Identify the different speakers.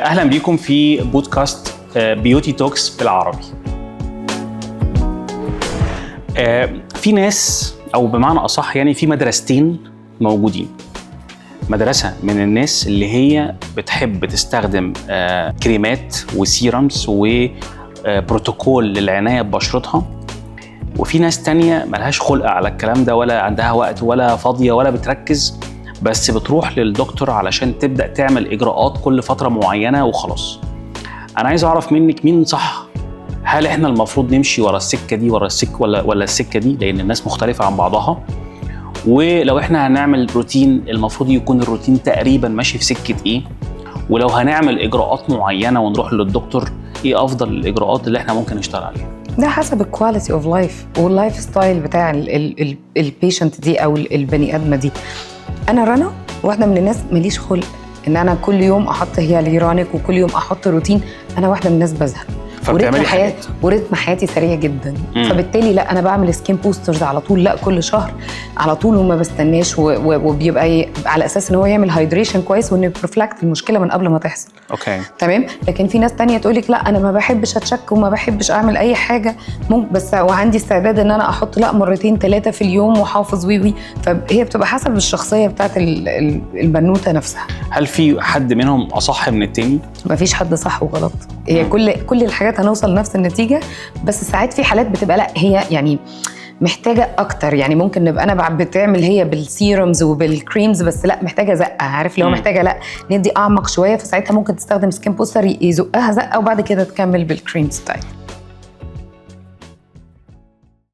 Speaker 1: اهلا بيكم في بودكاست بيوتي توكس بالعربي. في ناس او بمعنى اصح يعني في مدرستين موجودين. مدرسه من الناس اللي هي بتحب تستخدم كريمات وسيرمز وبروتوكول للعنايه ببشرتها، وفي ناس تانية ملهاش خلق على الكلام ده ولا عندها وقت ولا فاضيه ولا بتركز، بس بتروح للدكتور علشان تبدأ تعمل إجراءات كل فترة معينة وخلاص. أنا عايز أعرف منك مين صح؟ هل إحنا المفروض نمشي ورا السكة دي ولا السكة دي؟ لأن الناس مختلفة عن بعضها. ولو إحنا هنعمل روتين المفروض يكون الروتين تقريبا ماشي في سكة إيه؟ ولو هنعمل إجراءات معينة ونروح للدكتور، إيه أفضل الإجراءات اللي إحنا ممكن نشتغل عليها؟
Speaker 2: ده حسب الكواليتي اوف لايف واللايف ستايل بتاع البيشنت دي او البني ادمه دي. انا رنا واحده من الناس ماليش خلق ان انا كل يوم احط هيالورونيك وكل يوم احط روتين. انا واحده من الناس بزهق ورتم حياتي سريع جدا. فبالتالي لا، انا بعمل سكين بوسترز على طول، لا كل شهر على طول وما بستناش، وبيبقى على اساس ان هو يعمل هايدريشن كويس وانه بروفلاكت المشكله من قبل ما تحصل.
Speaker 1: اوكي
Speaker 2: تمام. لكن في ناس تانية تقولك لا انا ما بحبش اتشك وما بحبش اعمل اي حاجه، ممكن بس وعندي استعداد ان انا احط لا مرتين 3 في اليوم وحافظ وي. فهي بتبقى حسب الشخصيه بتاعت البنوته نفسها.
Speaker 1: هل في حد منهم اصح من التاني؟
Speaker 2: ما فيش حد صح وغلط، هي كل الحاجات هنوصل لنفس النتيجه، بس ساعات في حالات بتبقى لا هي يعني محتاجه اكتر. يعني ممكن نبقى انا بتعمل هي بالسيرومز وبالكريمز، بس لا محتاجه زقه، عارف لو محتاجه لا ندي اعمق شويه، فساعتها ممكن تستخدم سكين بوستر يزقها زقه وبعد كده تكمل بالكريم ستايل.